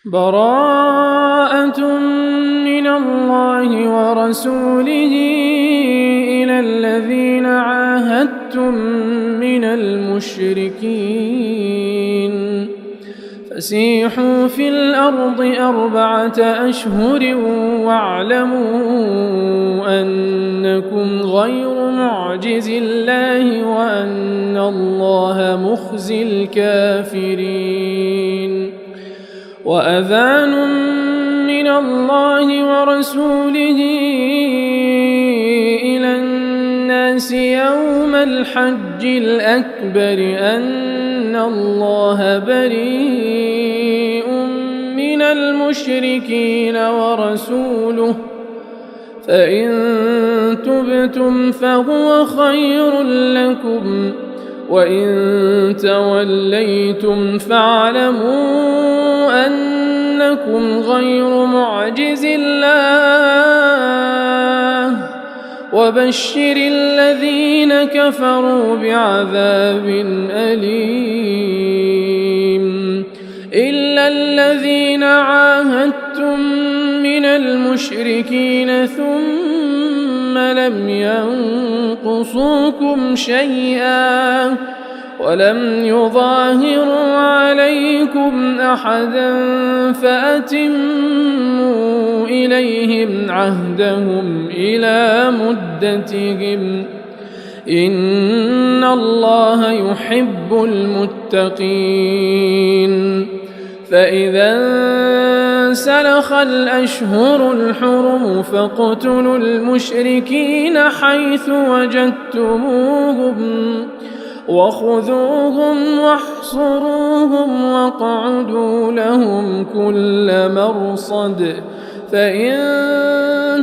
براءة من الله ورسوله إلى الذين عاهدتم من المشركين فسيحوا في الأرض 4 أشهر واعلموا أنكم غير معجز الله وأن الله مخزي الكافرين وأذان من الله ورسوله إلى الناس يوم الحج الأكبر أن الله بريء من المشركين ورسوله فإن تبتم فهو خير لكم وإن توليتم فاعلموا أنكم غير معجز الله وبشر الذين كفروا بعذاب أليم إلا الذين عاهدتم من المشركين ثم لم ينقصوكم شيئا ولم يظاهروا عليكم أحدا فأتموا إليهم عهدهم إلى مدتهم إن الله يحب المتقين فإذا انسلخ الأشهر الحرم فاقتلوا المشركين حيث وجدتموهم وخذوهم واحصروهم واقعدوا لهم كل مرصد فإن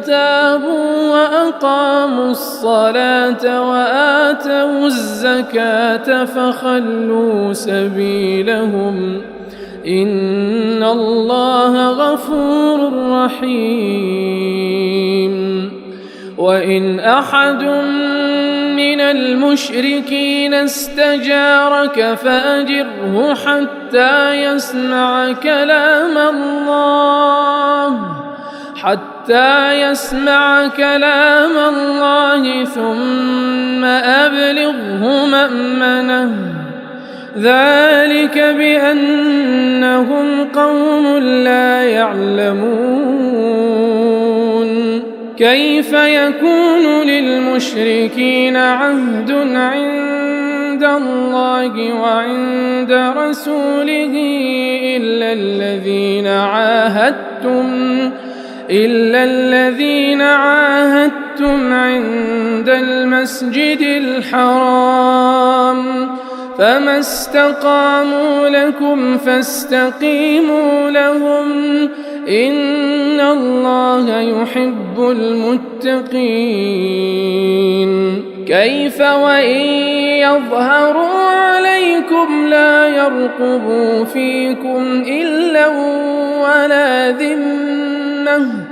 تابوا وأقاموا الصلاة وآتوا الزكاة فخلوا سبيلهم إن الله غفور رحيم وإن أحد من المشركين استجارك فأجره حتى يسمع كلام الله ثم أبلغه مأمنه ذلك بأنهم قوم لا يعلمون كيف يكون للمشركين عهد عند الله وعند رسوله إلا الذين عاهدتم عند المسجد الحرام فما استقاموا لكم فاستقيموا لهم إن الله يحب المتقين كيف وإن يظهروا عليكم لا يرقبوا فيكم إلا ولا ذمة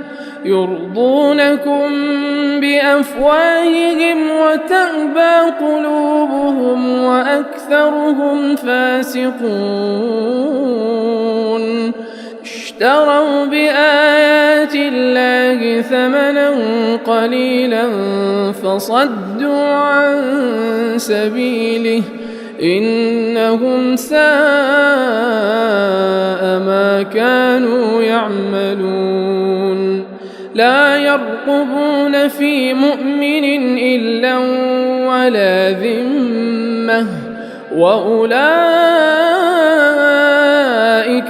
يرضونكم بأفواههم وتأبى قلوبهم وأكثرهم فاسقون اشتروا بآيات الله ثمنا قليلا فصدوا عن سبيله إنهم ساء ما كانوا يعملون لا يرقبون في مؤمن إلا ولا ذمة وأولئك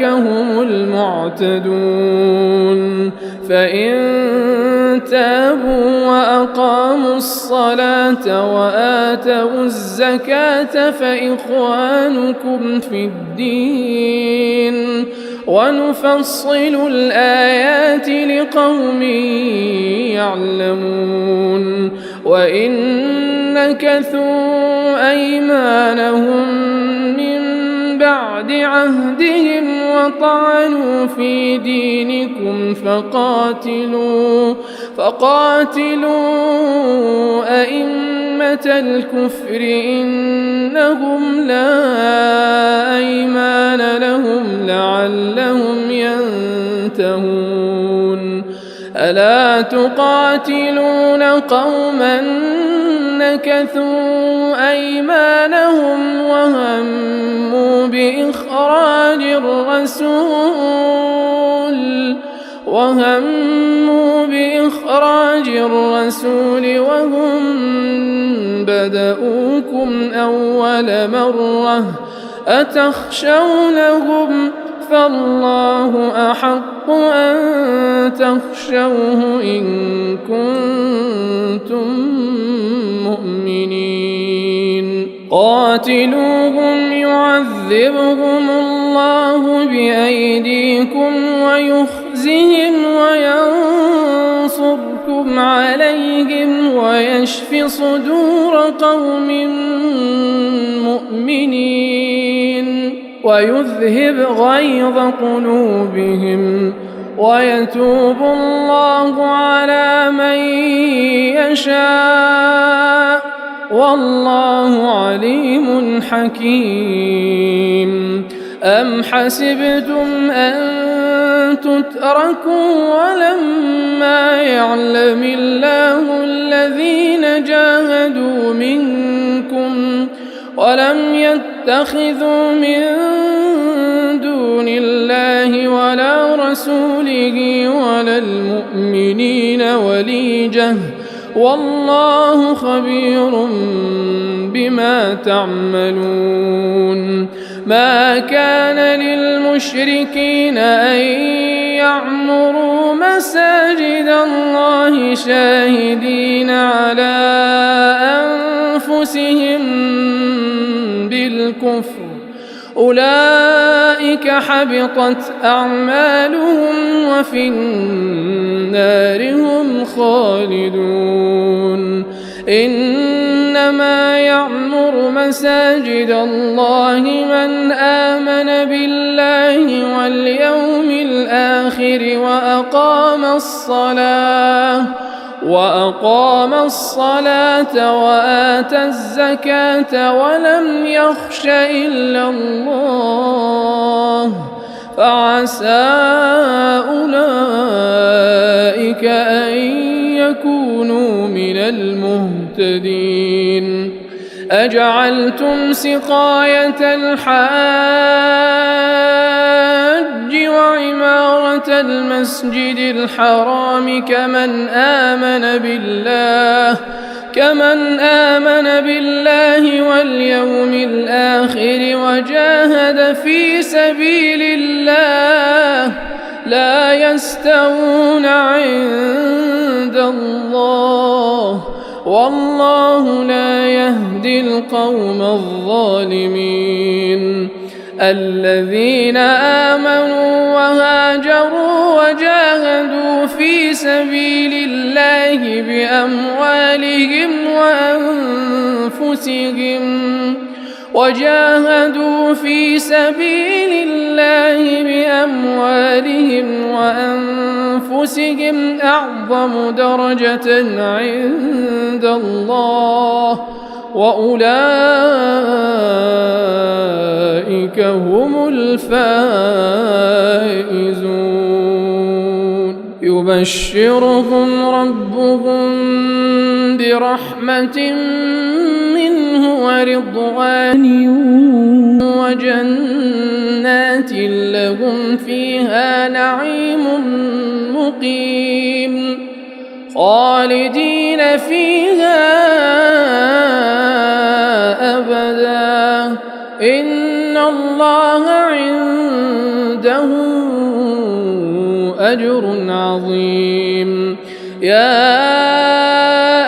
هم المعتدون فإن تابوا وأقاموا الصلاة وآتوا الزكاة فإخوانكم في الدين ونفصل الآيات لقوم يعلمون وإن نكثوا أيمانهم من بعد عهدهم وطعنوا في دينكم فقاتلوا أئمة كلمة الكفر إنهم لا أيمان لهم لعلهم ينتهون ألا تقاتلون قوما نكثوا أيمانهم وهموا بإخراج الرسول وهم بدؤوكم أول مرة أتخشونهم فالله أحق أن تخشوه إن كنتم مؤمنين قاتلوهم يعذبهم الله بأيديكم ويخزهم وينصركم عليهم ويشف صدور قوم مؤمنين ويذهب غيظ قلوبهم ويتوب الله على من يشاء والله عليم حكيم أم حسبتم أن تتركوا ولما يعلم الله الذين جاهدوا منكم ولم يتخذوا من دون الله ولا رسوله ولا المؤمنين وليجة والله خبير بما تعملون ما كان للمشركين أن يعمروا مساجد الله شاهدين على أنفسهم بالكفر أولئك حبطت أعمالهم وفي النار هم خالدون إنما يعمر مساجد الله من آمن بالله واليوم الآخر وأقام الصلاة وآتى الزكاة ولم يخش إلا الله فعسى أولئك أن يكونوا من المهتدين أجعلتم سقاية الحاج وعمارة المسجد الحرام كمن آمن بالله واليوم الآخر وجاهد في سبيل الله لا يستوون عند الله والله لا يهدي القوم الظالمين الذين آمنوا وهاجروا وجاهدوا في سبيل الله بأموالهم وأنفسهم أعظم درجة عند الله وأولئك هم الفائزون يبشرهم ربهم برحمة منه ورضوان وجنات لهم فيها نعيم مقيم خالدين فيها أبدا إن الله عنده أجر عظيم يا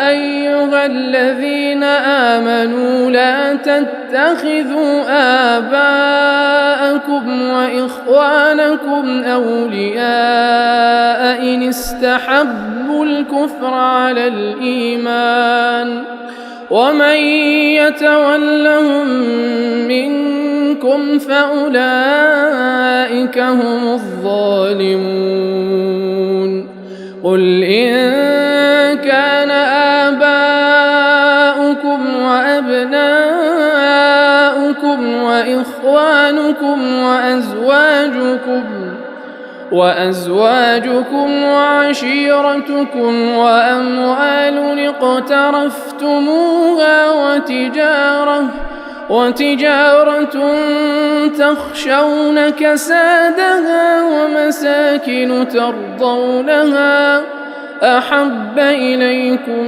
أيها الذين آمنوا لا تتخذوا آباءكم وإخوانكم أولياء إن استحبوا الكفر على الإيمان ومن يتولهم منكم فأولئك هم الظالمون قل إن كان آباؤكم وأزواجكم وعشيرتكم وأموال اقترفتموها وتجارة تخشون كسادها ومساكن ترضونها أحب إليكم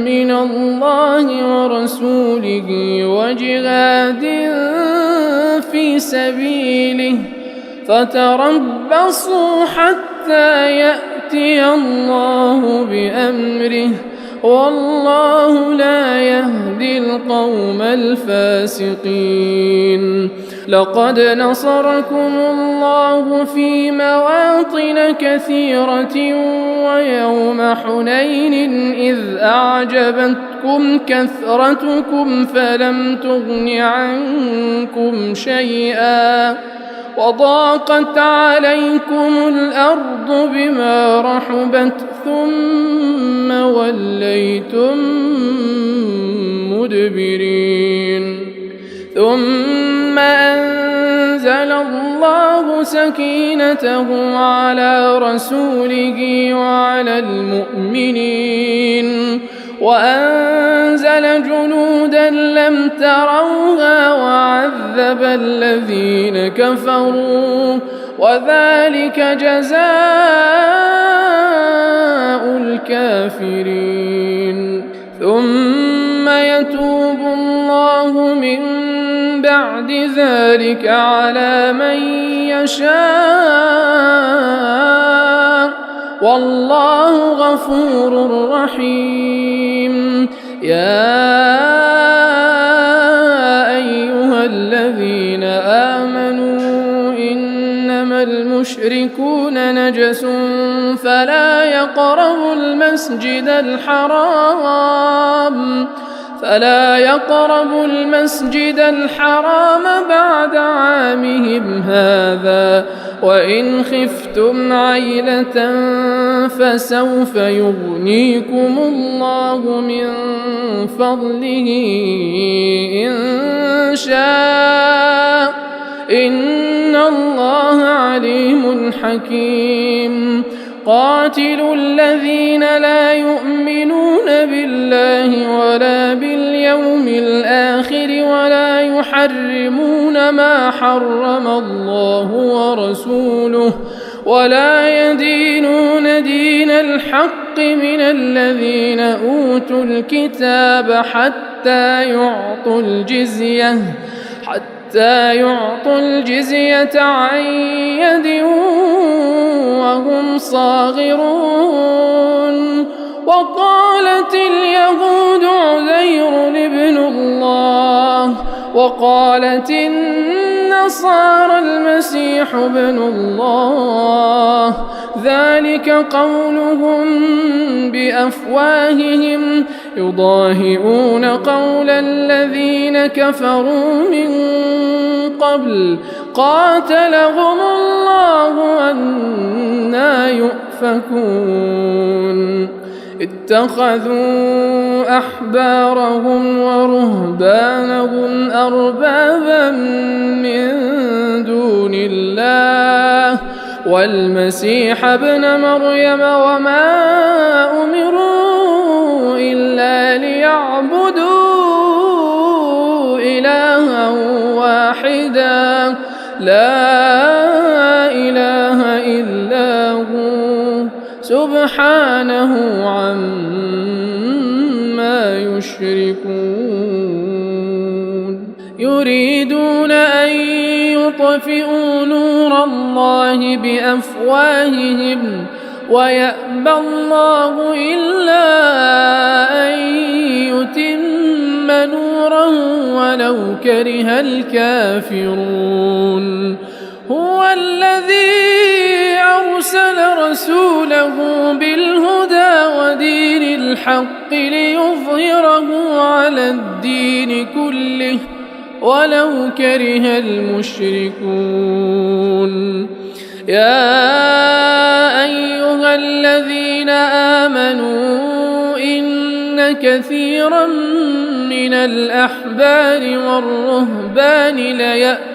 من الله ورسوله وجهاد في سبيله فتربصوا حتى يأتي الله بأمره والله لا يهدي القوم الفاسقين. لقد نصركم الله في مواطن كثيرة ويوم حنين إذ أعجبتكم كثرتكم فلم تغن عنكم شيئا وضاقت عليكم الأرض بما رحبت ثم وليتم مدبرين ثم أنزل الله سكينته على رسوله وعلى المؤمنين وأنزل جنودا لم تروها وعذب الذين كفروا وذلك جزاء الكافرين. ثم يتوب الله من بعد ذلك على من يشاء والله غفور رحيم. يا أيها الذين آمنوا إنما المشركون نجس فلا يقربوا المسجد الحرام بعد عامهم هذا وإن خفتم عيلة فسوف يغنيكم الله من فضله إن شاء إن الله عليم حكيم. قاتلوا الذين لا يؤمنون بالله ولا باليوم الآخر ولا يحرمون ما حرم الله ورسوله ولا يدينون دين الحق من الذين أوتوا الكتاب حتى يعطوا الجزية عن يد وهم صاغرون. وقالت اليهود عزير ابن الله وقالت النصارى المسيح ابن الله ذلك قولهم بأفواههم يضاهئون قول الذين كفروا من قبل قاتلهم الله أنى يؤفكون. اتخذوا أحبارهم ورهبانهم أربابا من دون الله والمسيح ابن مريم وما أمروا إلا ليعبدوا إلها واحدا لا إله إلا هو سبحانه عما يشركون. يريدون أن يطفئوا نور الله بأفواههم ويأبى الله إلا أن يتم نوره ولو كره الكافرون. هو الذي أرسل رسوله بالهدى ودين الحق ليظهره على الدين كله ولو كره المشركون. يا أيها الذين آمنوا إن كثيرا من الأحبار والرهبان ليأتون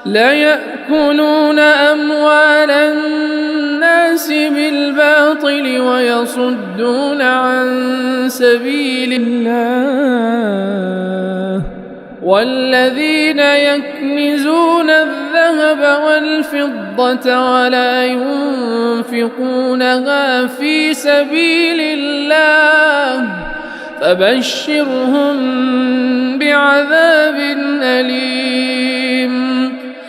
ليأكلون أموال الناس بالباطل ويصدون عن سبيل الله والذين يكنزون الذهب والفضة ولا ينفقونها في سبيل الله فبشرهم بعذاب أليم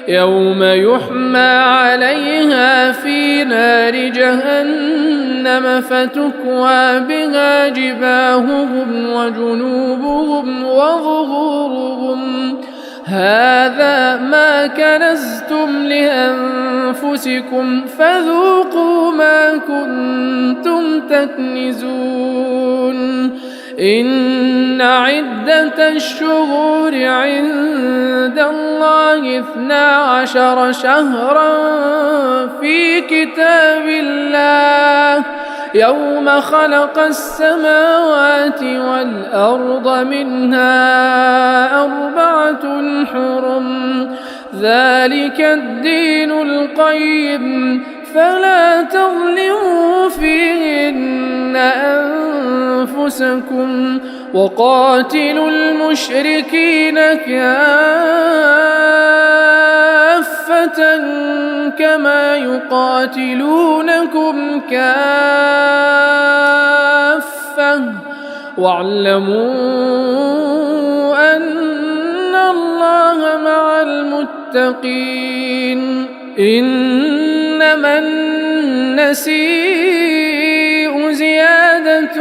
يوم يحمى عليها في نار جهنم فتكوى بها جباههم وجنوبهم وظهورهم هذا ما كنزتم لأنفسكم فذوقوا ما كنتم تكنزون إن عدة الشهور عند الله 12 شهرا في كتاب الله يوم خلق السماوات والأرض منها 4 حرم ذلك الدين القيم فلا تظلموا فيهن أنفسكم وقاتلوا المشركين كافة كما يقاتلونكم كافة واعلموا أن الله مع المتقين إنما النسيء زيادة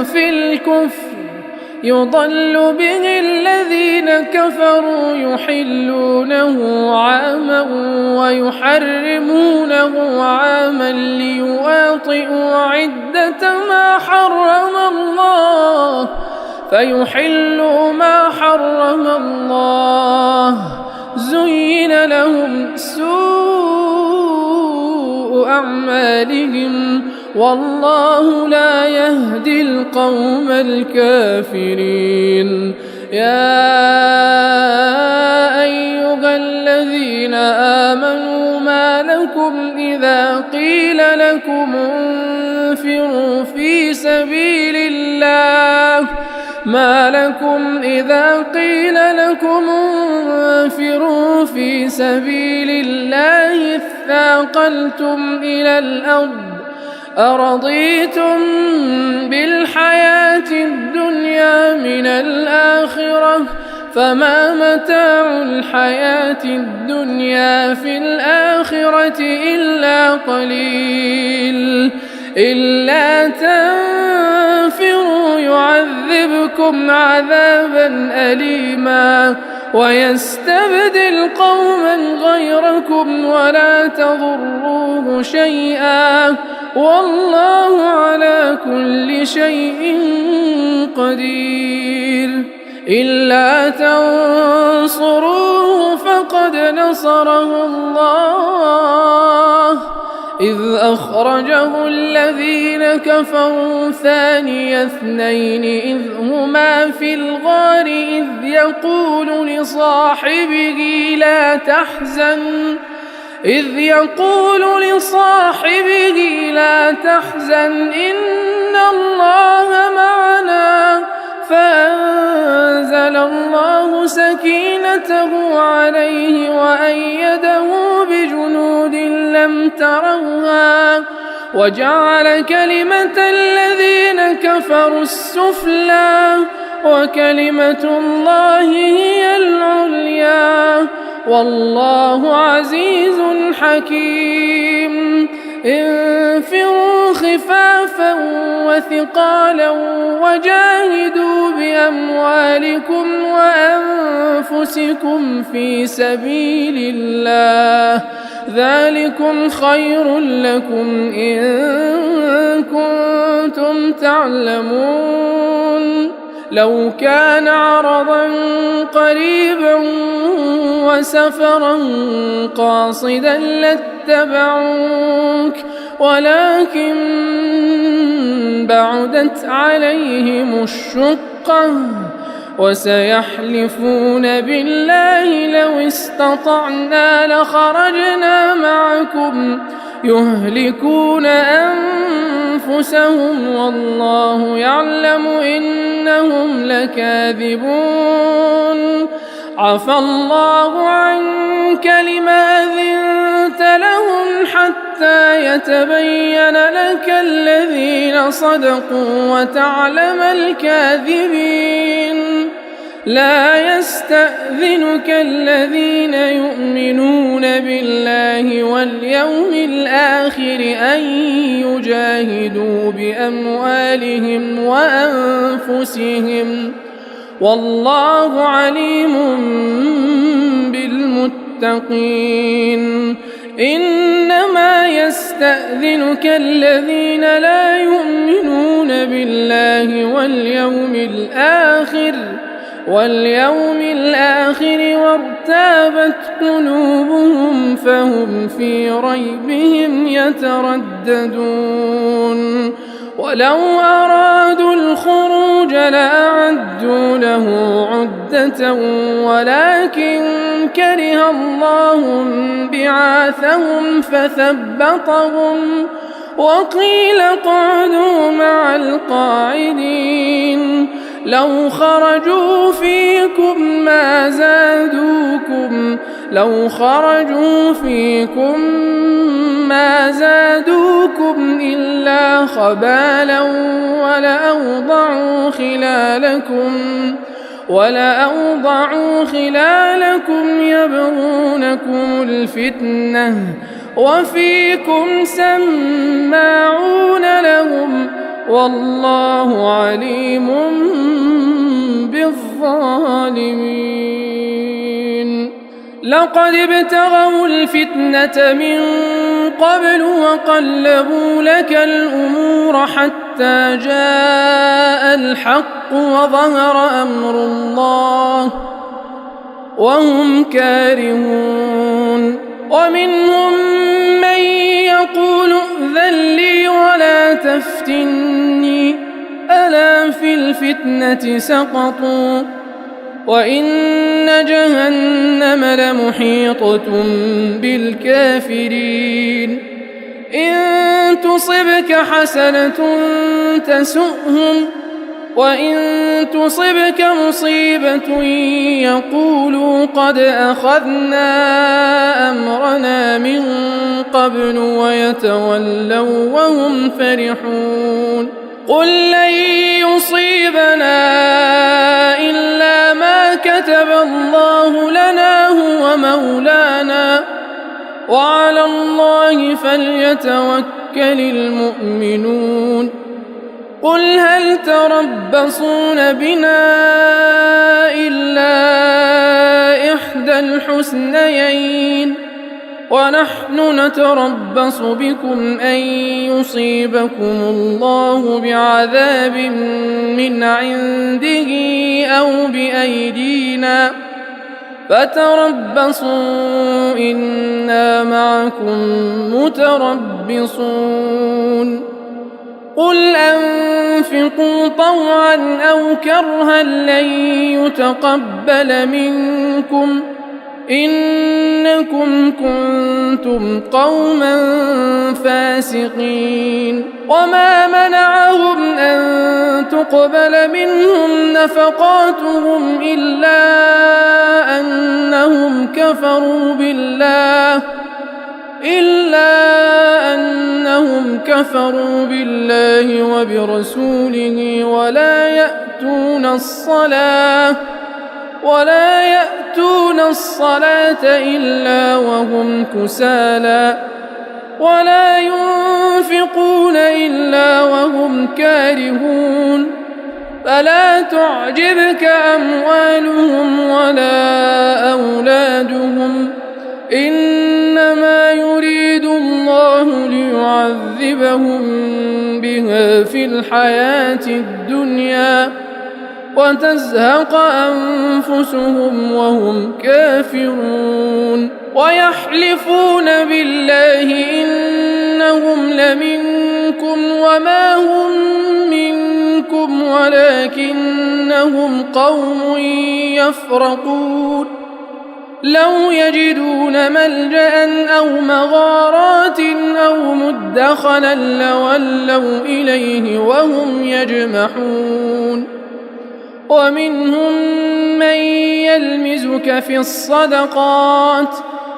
في الكفر يضل به الذين كفروا يحلونه عاما ويحرمونه عاما ليواطئوا عدة ما حرم الله فيحلوا ما حرم الله زين لهم سوء أعمالهم والله لا يهدي القوم الكافرين يا أيها الذين آمنوا ما لكم إذا قيل لكم انفروا في سبيل الله اثاقلتم إلى الأرض أرضيتم بالحياة الدنيا من الآخرة فما متاع الحياة الدنيا في الآخرة إلا قليل إلا تنفروا يعذبكم عذابا أليما ويستبدل قوما غيركم ولا تضروه شيئا والله على كل شيء قدير إلا تنصروه فقد نصره الله إذ أخرجه الذين كفروا ثاني اثنين إذ هما في الغار إذ يقول لصاحبه لا تحزن إن الله معنا فأنزل الله سكينته عليه وأيده بجنود لم تروها وجعل كلمة الذين كفروا السفلى وكلمة الله هي العليا والله عزيز حكيم انفروا خفافا وثقالا وجاهدوا بأموالكم وأنفسكم في سبيل الله ذلكم خير لكم إن كنتم تعلمون لو كان عرضا قريبا وسفرا قاصدا لاتبعوك ولكن بعدت عليهم الشقة وسيحلفون بالله لو استطعنا لخرجنا معكم يهلكون أنفسهم والله يعلم إنهم لكاذبون عفى الله عنك لما أذنت لهم حتى يتبين لك الذين صدقوا وتعلم الكاذبين لا يستأذنك الذين يؤمنون بالله واليوم الآخر أن يجاهدوا بأموالهم وأنفسهم والله عليم بالمتقين إنما يستأذنك الذين لا يؤمنون بالله واليوم الآخر وارتابت قلوبهم فهم في ريبهم يترددون ولو أرادوا الخروج لأعدوا له عدة ولكن كره الله بعاثهم فثبطهم وقيل اقعدوا مع القاعدين لو خرجوا فيكم ما زادوكم إلا خبالا ولأوضعوا خلالكم يبغونكم الفتنة وفيكم سماعون لهم والله عليم بالظالمين لقد ابتغوا الفتنة من قبل وقلبوا لك الأمور حتى جاء الحق وظهر أمر الله وهم كارهون ومنهم من يقول ائذن لي ولا تفتني ألا في الفتنة سقطوا وإن جهنم لمحيطة بالكافرين إن تصبك حسنة تسؤهم وإن تصبك مصيبة يقولوا قد أخذنا أمرنا من قبل ويتولوا وهم فرحون قل لن يصيبنا إلا ما كتب الله لنا هو مولانا وعلى الله فليتوكل المؤمنون قل هل تربصون بنا إلا إحدى الحسنيين ونحن نتربص بكم أن يصيبكم الله بعذاب من عنده أو بأيدينا فتربصوا إنا معكم متربصون قل أنفقوا طوعا أو كرها لن يتقبل منكم إنكم كنتم قوما فاسقين وما منعهم أن تقبل منهم نفقاتهم إلا أنهم كفروا بالله وبرسوله ولا يأتون الصلاة إلا وهم كسالى ولا ينفقون إلا وهم كارهون فلا تعجبك أموالهم ولا أولادهم إنما يريد الله ليعذبهم بها في الحياة الدنيا وتزهق أنفسهم وهم كافرون ويحلفون بالله إنهم لمنكم منكم وما هم منكم ولكنهم قوم يفرقون لو يجدون ملجأ أو مغارات أو مدخلا لولوا إليه وهم يجمحون ومنهم من يلمزك في الصدقات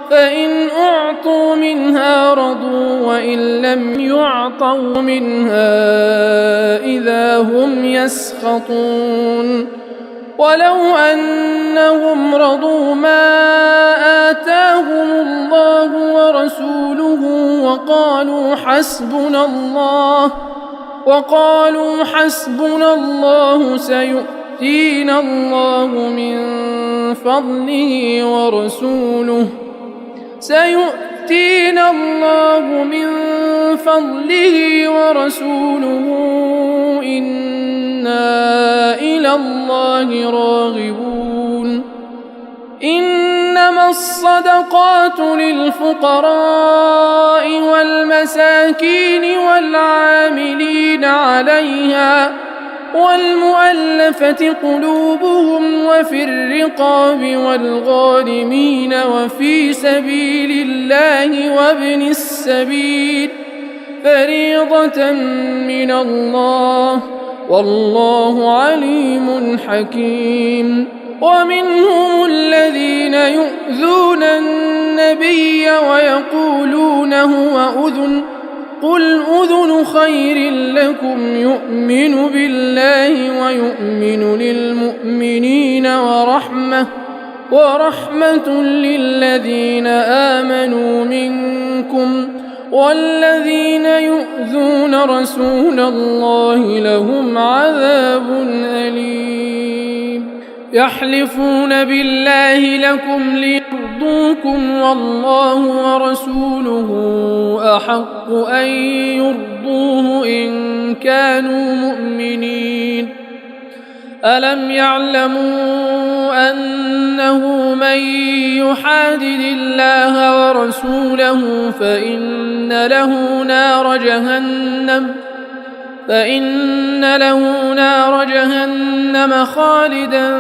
فإن أعطوا منها رضوا وإن لم يعطوا منها إذا هم يسخطون ولو أنهم رضوا ما آتاهم الله ورسوله وقالوا حسبنا الله سيؤتينا الله من فضله ورسوله إنا إلى الله راغبون إنما الصدقات للفقراء والمساكين والعاملين عليها والمؤلفة قلوبهم وفي الرقاب والغارمين وفي سبيل الله وابن السبيل فريضة من الله والله عليم حكيم ومنهم الذين يؤذون النبي ويقولون هو أذن قل أذن خير لكم يؤمن بالله ويؤمن للمؤمنين ورحمة للذين آمنوا منكم والذين يؤذون رسول الله لهم عذاب أليم يحلفون بالله لكم ليرضوكم والله ورسوله أحق أن يرضوه إن كانوا مؤمنين ألم يعلموا أنه من يحادد الله ورسوله فإن له نار جهنم خالدا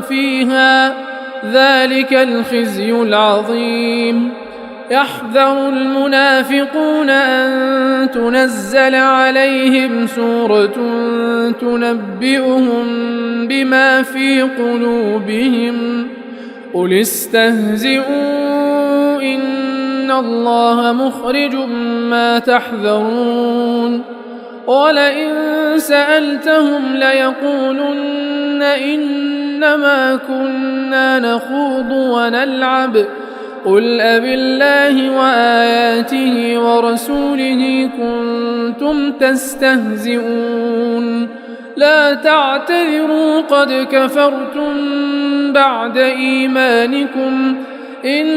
فيها ذلك الخزي العظيم يحذر المنافقون أن تنزل عليهم سورة تنبئهم بما في قلوبهم قل استهزئوا إن الله مخرج ما تحذرون ولئن سألتهم ليقولن إنما كنا نخوض ونلعب قل أبالله وآياته ورسوله كنتم تستهزئون لا تعتذروا قد كفرتم بعد إيمانكم إن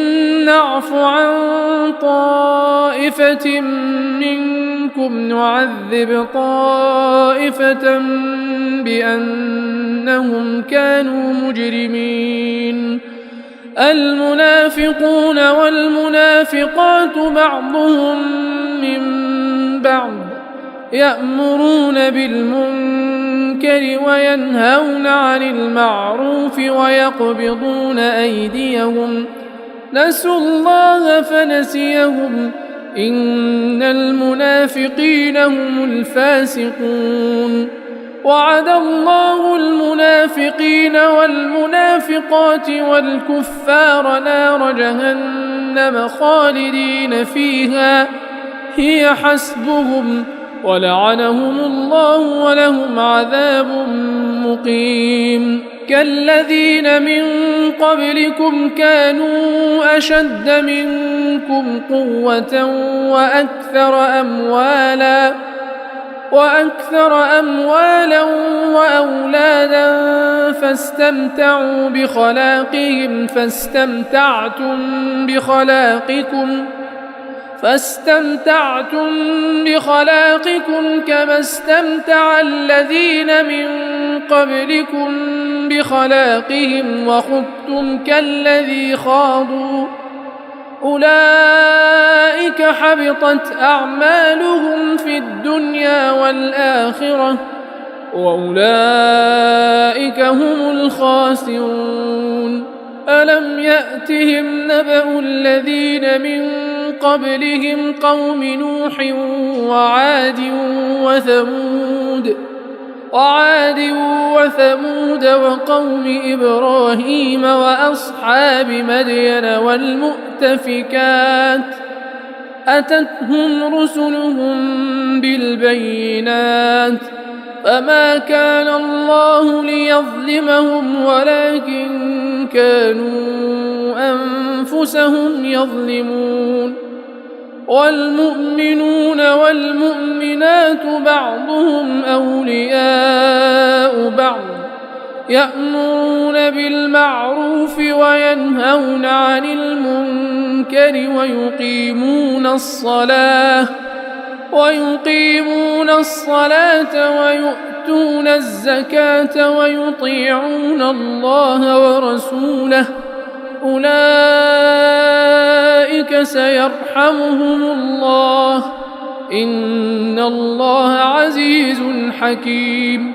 نعف عن طائفة منكم نعذب طائفة بأنهم كانوا مجرمين المنافقون والمنافقات بعضهم من بعض يأمرون بالمنكر وينهون عن المعروف ويقبضون أيديهم نسوا الله فنسيهم إن المنافقين هم الفاسقون وعد الله المنافقين والمنافقات والكفار نار جهنم خالدين فيها هي حسبهم ولعنهم الله ولهم عذاب مقيم كالذين من قبلكم كانوا أشد منكم قوة وأكثر أموالا وأولادا فاستمتعوا بخلاقهم فاستمتعتم بخلاقكم كما استمتع الذين من قبلكم بخلاقهم وخضتم كالذي خاضوا أولئك حبطت أعمالهم في الدنيا والآخرة وأولئك هم الخاسرون. ألم يأتهم نبأ الذين من قبلهم قوم نوح وعاد وثمود وقوم إبراهيم وأصحاب مدين والمؤتفكات أتتهم رسلهم بالبينات فما كان الله ليظلمهم ولكن كانوا أنفسهم يظلمون. والمؤمنون والمؤمنات بعضهم أولياء بعض يأمرون بالمعروف وينهون عن المنكر ويقيمون الصلاة ويؤتون الزكاة ويطيعون الله ورسوله أولئك سيرحمهم الله إن الله عزيز حكيم.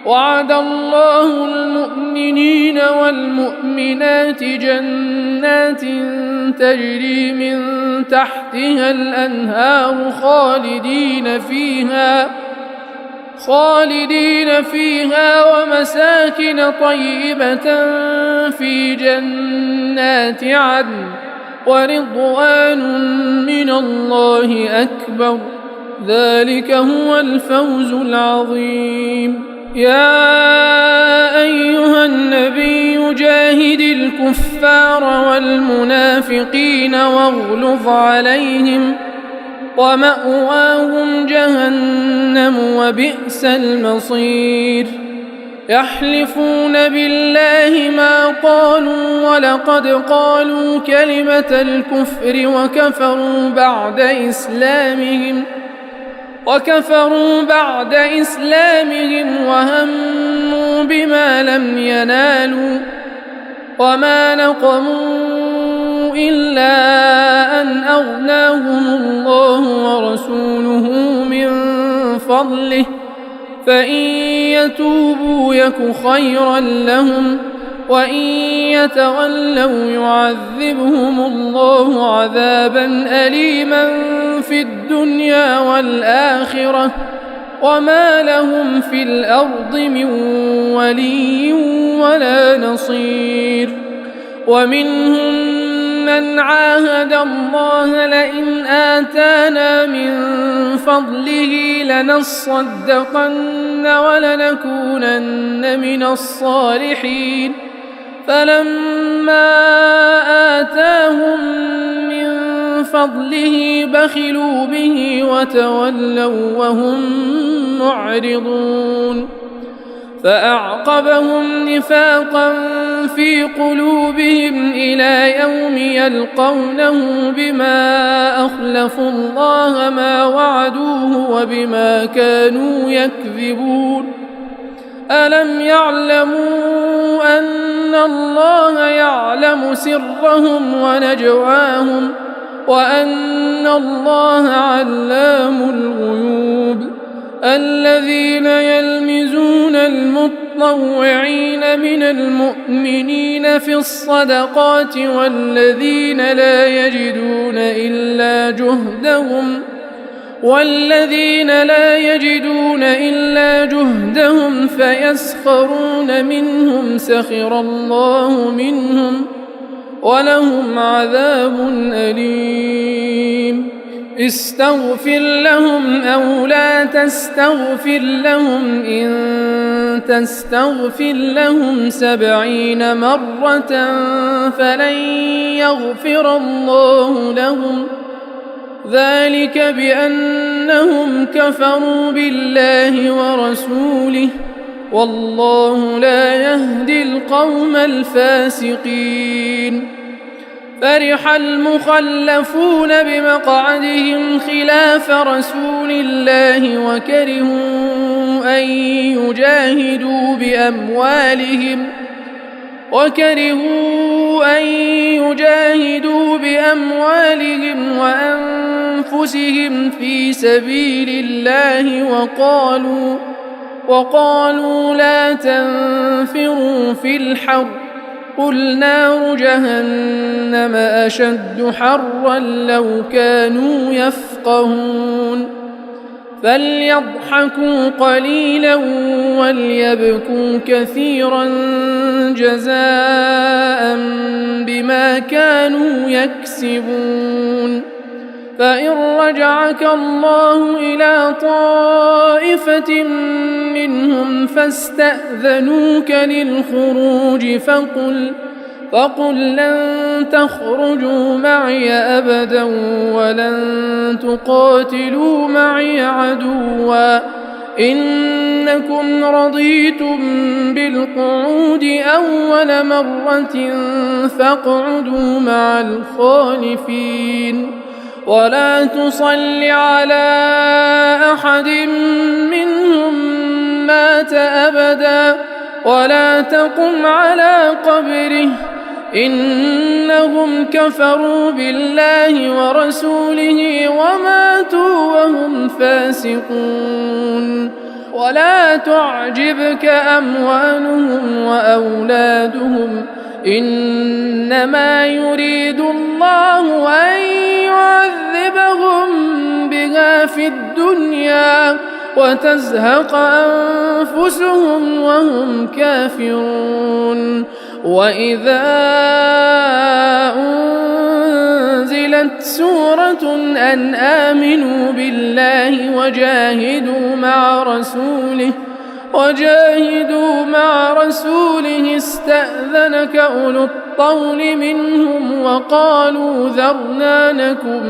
وعد الله المؤمنين والمؤمنات جنات تجري من تحتها الأنهار خالدين فيها ومساكن طيبة في جنات عدن ورضوان من الله أكبر ذلك هو الفوز العظيم. يا أيها النبي جاهد الكفار والمنافقين واغلظ عليهم ومأواهم جهنم وبئس المصير. يحلفون بالله ما قالوا ولقد قالوا كلمة الكفر وكفروا بعد إسلامهم وهموا بما لم ينالوا وما نقموا إلا أن أغناهم الله ورسوله من فضله فإن يتوبوا يك خيرا لهم وإن يتولوا يعذبهم الله عذابا أليما في الدنيا والآخرة وما لهم في الأرض من ولي ولا نصير. ومنهم من عاهد الله لئن آتانا من فضله لنصدقن ولنكونن من الصالحين فلما آتاهم من فضله بخلوا به وتولوا وهم معرضون. فأعقبهم نفاقا في قلوبهم إلى يوم يلقونه بما أخلفوا الله ما وعدوه وبما كانوا يكذبون. ألم يعلموا أن الله يعلم سرهم ونجواهم وأن الله علام الغيوب. الذين يلمزون المطوعين من المؤمنين في الصدقات والذين لا يجدون إلا جهدهم فيسخرون منهم سخر الله منهم ولهم عذاب أليم. استغفر لهم أو لا تستغفر لهم إن تستغفر لهم 70 مرة فلن يغفر الله لهم ذلك بأنهم كفروا بالله ورسوله والله لا يهدي القوم الفاسقين. فرح المخلفون بمقعدهم خلاف رسول الله وكرهوا أن يجاهدوا بأموالهم وأنفسهم في سبيل الله وقالوا لا تنفروا في الحر قل نار جهنم أشد حرا لو كانوا يفقهون فليضحكوا قليلا وليبكوا كثيرا جزاء بما كانوا يكسبون فإن رجعك الله إلى طائفة منهم فاستأذنوك للخروج فقل لن تخرجوا معي أبدا ولن تقاتلوا معي عدوا إنكم رضيتم بالقعود أول مرة فاقعدوا مع الخالفين ولا تصل على أحد منهم مات أبدا ولا تقم على قبره إنهم كفروا بالله ورسوله وماتوا وهم فاسقون ولا تعجبك أموالهم وأولادهم إنما يريد الله أن يعذبهم بها في الدنيا وتزهق أنفسهم وهم كافرون وإذا أنزلت سورة أن آمنوا بالله وجاهدوا مع رسوله استأذنك أولو الطول منهم وقالوا ذرنا نكن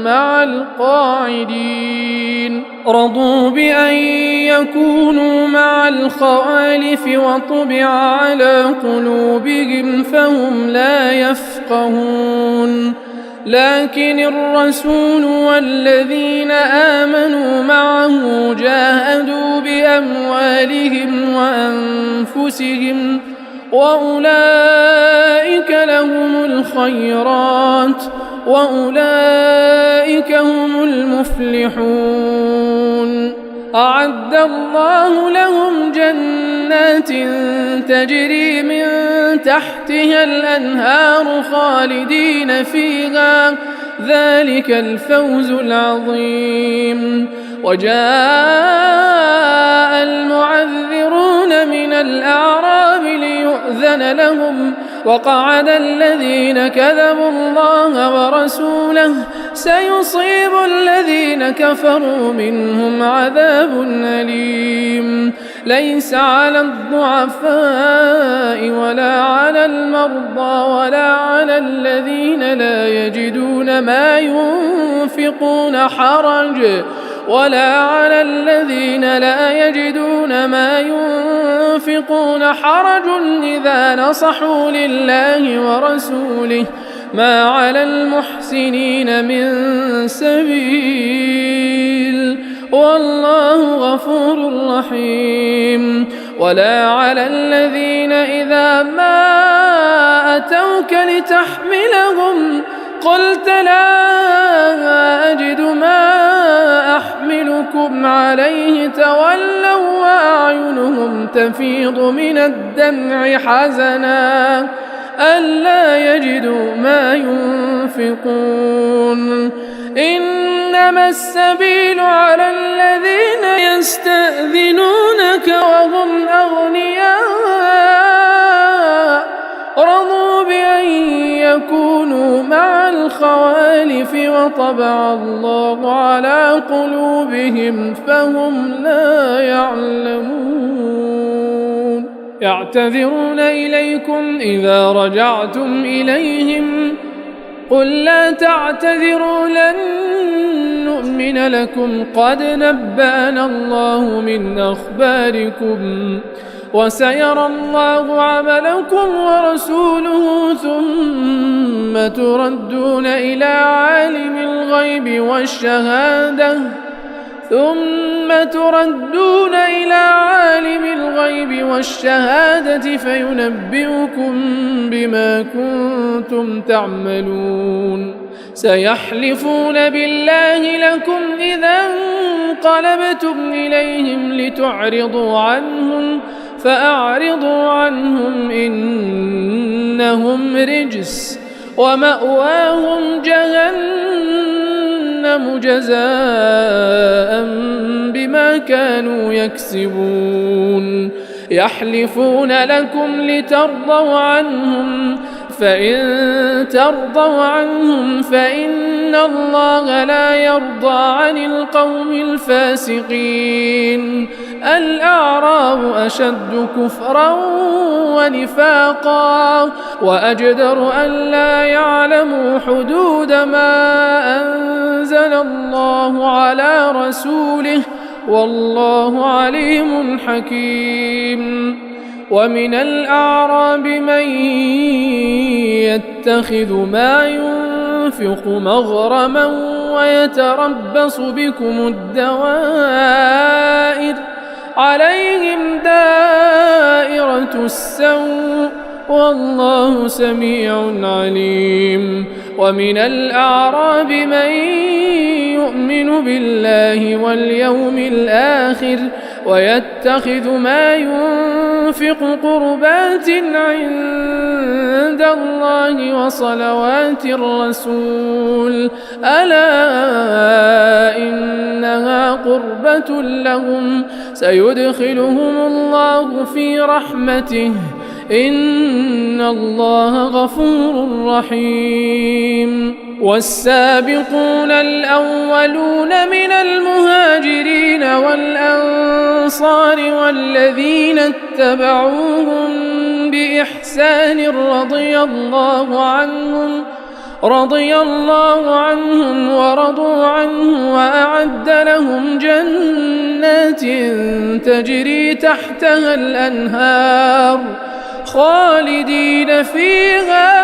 مع القاعدين رضوا بأن يكونوا مع الخوالف وطبع على قلوبهم فهم لا يفقهون لكن الرسول والذين آمنوا معه جاهدوا بأموالهم وأنفسهم وأولئك لهم الخيرات وأولئك هم المفلحون أعد الله لهم جنات تجري من تحتها الأنهار خالدين فيها ذلك الفوز العظيم وجاء المعذرون من الأعراب ليؤذن لهم وقعد الذين كذبوا الله ورسوله سيصيب الذين كفروا منهم عذاب أليم ليس على الضعفاء ولا على المرضى ولا على الذين لا يجدون ما ينفقون حرج إذا نصحوا لله ورسوله ما على المحسنين من سبيل والله غفور رحيم ولا على الذين إذا ما أتوك لتحملهم قلت لا أجد ما أحملكم عليه تولوا وأعينهم تفيض من الدمع حزنا ألا يجدوا ما ينفقون إنما السبيل على الذين يستأذنونك وهم أغنياء رضوا بأن يكونوا مع الخوالف وطبع الله على قلوبهم فهم لا يعلمون يعتذرون إليكم إذا رجعتم إليهم قل لا تعتذروا لن نؤمن لكم قد نبأنا الله من أخباركم وسيرى الله عملكم ورسوله ثم تردون إلى عالم الغيب والشهادة ثم تردون إلى عالم الغيب والشهادة فينبئكم بما كنتم تعملون سيحلفون بالله لكم إذا انقلبتم إليهم لتعرضوا عنهم فأعرضوا عنهم إنهم رجس ومأواهم جهنم جزاء بما كانوا يكسبون يحلفون لكم لترضوا عنهم فإن ترضوا عنهم فإن الله لا يرضى عن القوم الفاسقين الأعراب أشد كفرا ونفاقا وأجدر أن لا يعلموا حدود ما أنزل الله على رسوله والله عليم حكيم ومن الأعراب من يتخذ ما ينفق مغرما ويتربص بكم الدوائر عليهم دائرة السوء والله سميع عليم ومن الأعراب من يؤمن بالله واليوم الآخر ويتخذ ما ينفق قربات عند الله وصلوات الرسول ألا إنها قربة لهم سيدخلهم الله في رحمته إن الله غفور رحيم والسابقون الأولون من المهاجرين والأنصار والذين اتبعوهم بإحسان رضي الله عنهم ورضوا عنه وأعد لهم جنات تجري تحتها الأنهار خالدين فيها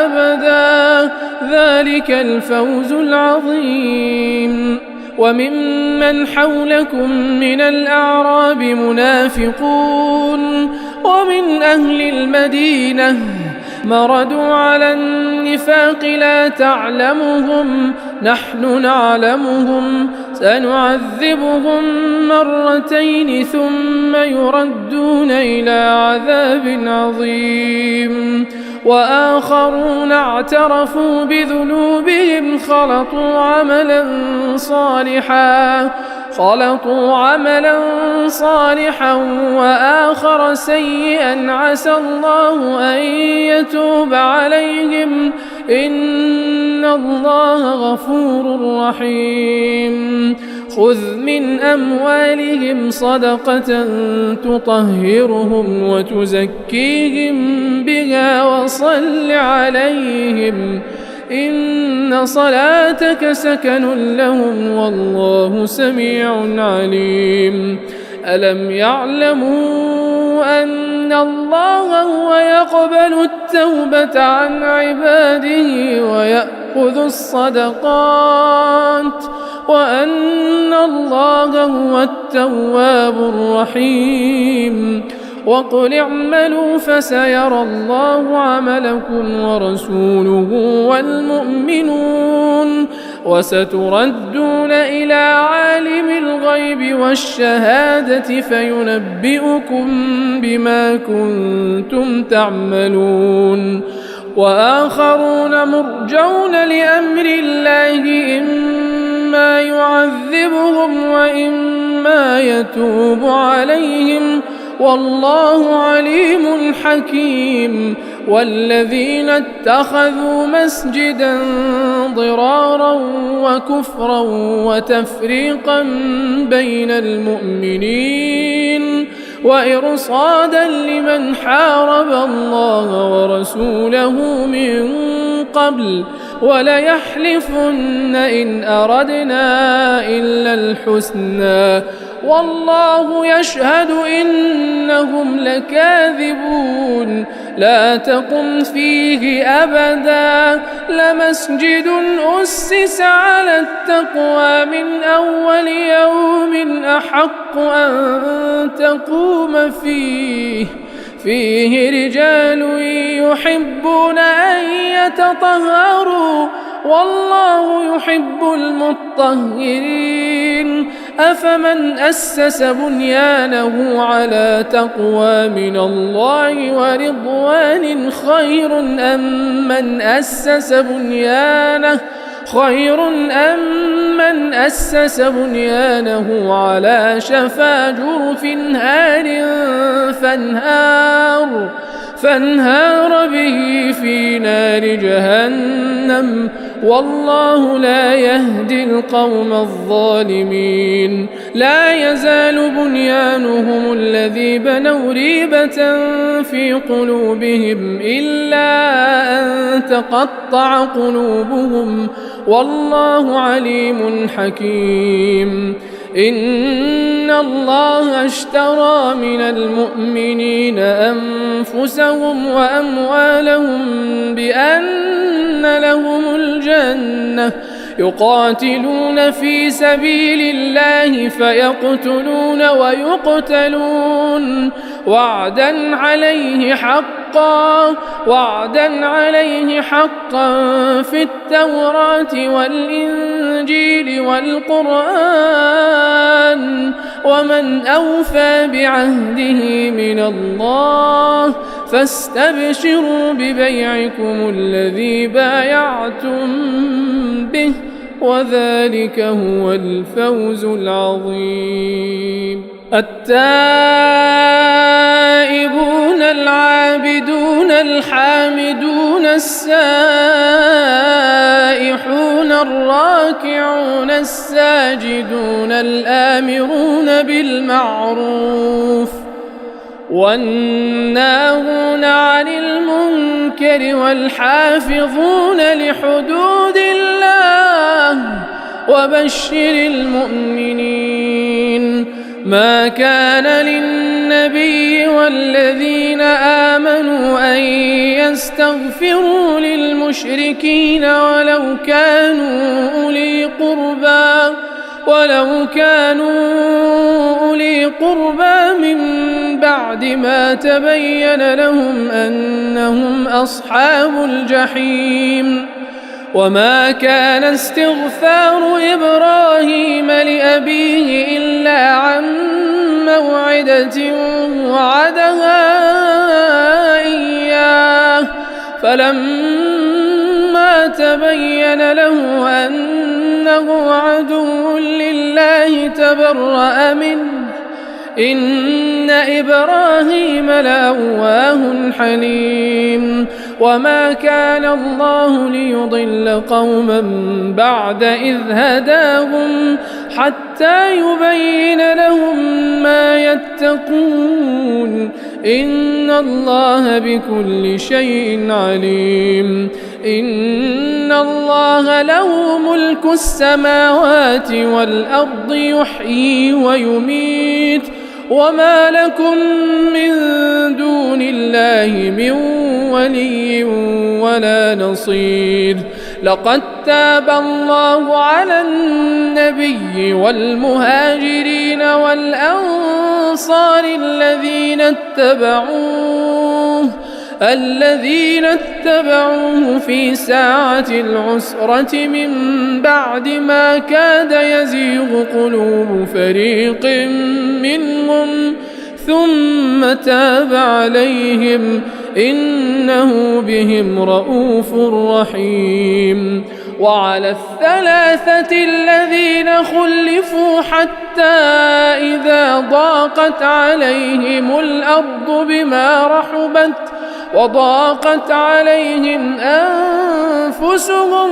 أبدا ذلك الفوز العظيم وممن حولكم من الأعراب منافقون ومن أهل المدينة مردوا على النفاق لا تعلمهم نحن نعلمهم سنعذبهم مرتين ثم يردون إلى عذاب عظيم وآخرون اعترفوا بذنوبهم خلطوا عملا صالحا وآخر سيئا عسى الله أن يتوب عليهم إن الله غفور رحيم خذ من أموالهم صدقة تطهرهم وتزكيهم بها وصل عليهم إن صلاتك سكن لهم والله سميع عليم ألم يعلموا أن الله هو يقبل التوبة عن عباده ويأخذ الصدقات وأن الله هو التواب الرحيم وقل اعملوا فسيرى الله عملكم ورسوله والمؤمنون وستردون إلى عالم الغيب والشهادة فينبئكم بما كنتم تعملون وآخرون مرجون لأمر الله إما يعذبهم وإما يتوب عليهم والله عليم حكيم والذين اتخذوا مسجدا ضرارا وكفرا وتفريقا بين المؤمنين وإرصادا لمن حارب الله ورسوله من قبل وليحلفن إن أردنا إلا الحسنى والله يشهد إنهم لكاذبون لا تقم فيه أبدا لمسجد أسس على التقوى من أول يوم أحق أن تقوم فيه رجال يحبون أن يتطهروا والله يحب المطهرين أفمن أسس بنيانه على تقوى من الله ورضوان خير أم من أسس بنيانه على شفا جرف هار فانهار به في نار جهنم والله لا يهدي القوم الظالمين لا يزال بنيانهم الذي بنوا ريبة في قلوبهم إلا أن تقطع قلوبهم والله عليم حكيم إن الله اشترى من المؤمنين أنفسهم وأموالهم بأن لهم الجنة يقاتلون في سبيل الله فيقتلون ويقتلون وعدا عليه حقا في التوراة والإنجيل والقرآن ومن أوفى بعهده من الله فاستبشروا ببيعكم الذي بايعتم به وذلك هو الفوز العظيم التائبون العابدون الحامدون السائحون الراكعون الساجدون الآمرون بالمعروف والناهون عن المنكر والحافظون لحدود الله وبشر المؤمنين ما كان للنبي والذين آمنوا أن يستغفروا للمشركين ولو كانوا أولي قربى من بعد ما تبين لهم أنهم أصحاب الجحيم وما كان استغفار إبراهيم لأبيه إلا عن موعدة وعدها إياه فلما تبين له أنه عدو لله تبرأ منه إن إبراهيم لأواه حليم وما كان الله ليضل قوما بعد إذ هداهم حتى يبين لهم ما يتقون إن الله بكل شيء عليم إن الله له ملك السماوات والأرض يحيي ويميت وما لكم من دون الله من ولي ولا نصير لقد تاب الله على النبي والمهاجرين والأنصار الذين اتبعوه في ساعة العسرة من بعد ما كاد يزيغ قلوب فريق منهم ثم تاب عليهم إنه بهم رءوف رحيم وعلى الثلاثة الذين خلفوا حتى إذا ضاقت عليهم الأرض بما رحبت وضاقت عليهم أنفسهم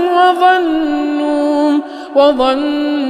وظنوا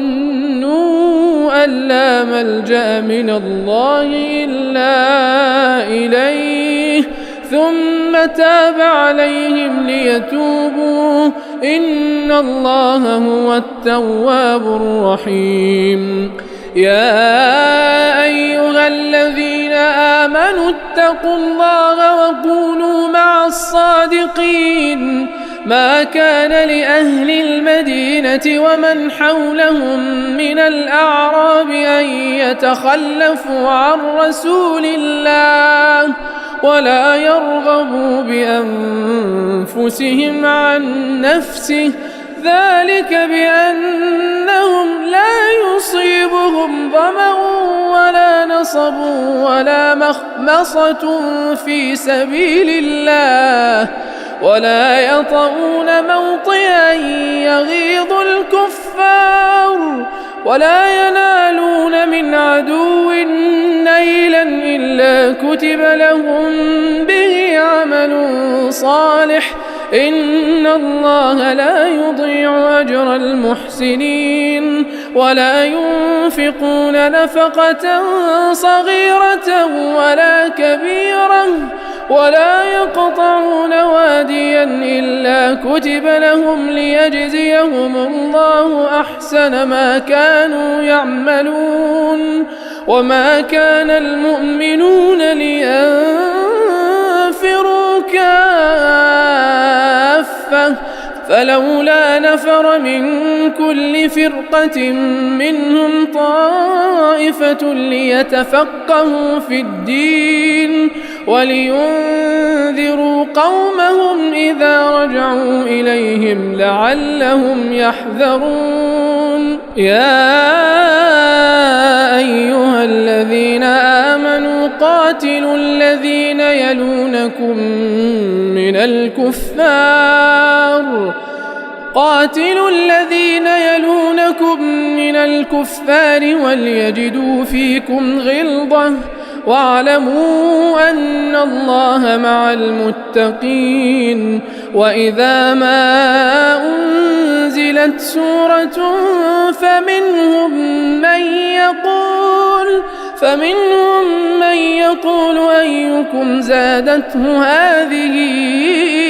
أن لا ملجأ من الله إلا إليه ثم تاب عليهم ليتوبوا إن الله هو التواب الرحيم يا أيها الذين آمنوا اتقوا الله وكونوا مع الصادقين ما كان لأهل المدينة ومن حولهم من الأعراب أن يتخلفوا عن رسول الله ولا يرغبوا بأنفسهم عن نفسه ذلك بأنهم لا يصيبهم ظمأ ولا نصب ولا مخمصة في سبيل الله ولا يطؤون موطئا يغيظ الكفار ولا ينالون من عدو نيلا إلا كتب لهم به عمل صالح إن الله لا يضيع أجر المحسنين ولا ينفقون نفقة صغيرة ولا كبيرة ولا يقطعون واديا إلا كتب لهم ليجزيهم الله أحسن ما كانوا يعملون وما كان المؤمنون لينفروا كافة فلولا نفر من كل فرقة منهم طائفة ليتفقهوا في الدين ولينذروا قومهم إذا رجعوا إليهم لعلهم يحذرون يا أيها الذين آمنوا قاتلوا الذين يلونكم من الكفار وليجدوا فيكم غلظة واعلموا أن الله مع المتقين وإذا ما أنزلت سورة فمنهم من يقول أيكم زادته هذه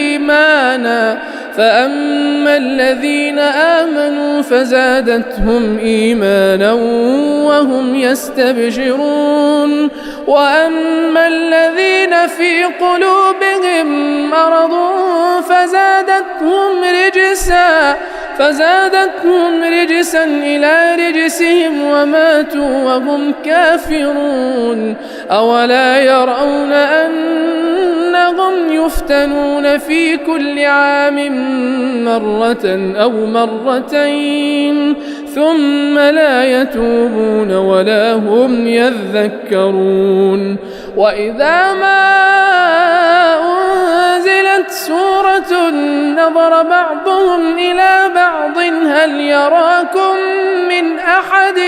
إيمانا فأما الذين آمنوا فزادتهم إيمانا وهم يستبشرون وأما الذين في قلوبهم مرض فزادتهم رجسا إلى رجسهم وماتوا وهم كافرون أولا يرون أنهم يفتنون في كل عام مرة أو مرتين ثم لا يتوبون ولا هم يذكرون وإذا ما أنزلت سورة نظر بعضهم إلى بعض هل يراكم من أحد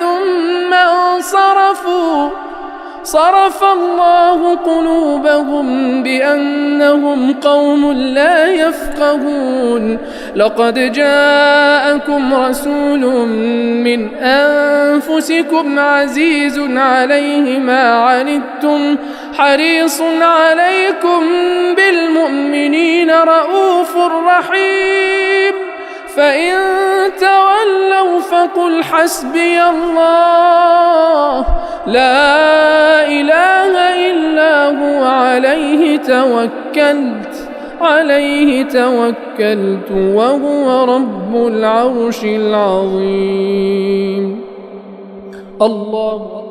ثم انصرفوا صرف الله قلوبهم بأنهم قوم لا يفقهون لقد جاءكم رسول من أنفسكم عزيز عليه ما عنتم حريص عليكم بالمؤمنين رؤوف رحيم فإن تولوا فقل حسبي الله لا إله إلا هو عليه توكلت وهو رب العرش العظيم الله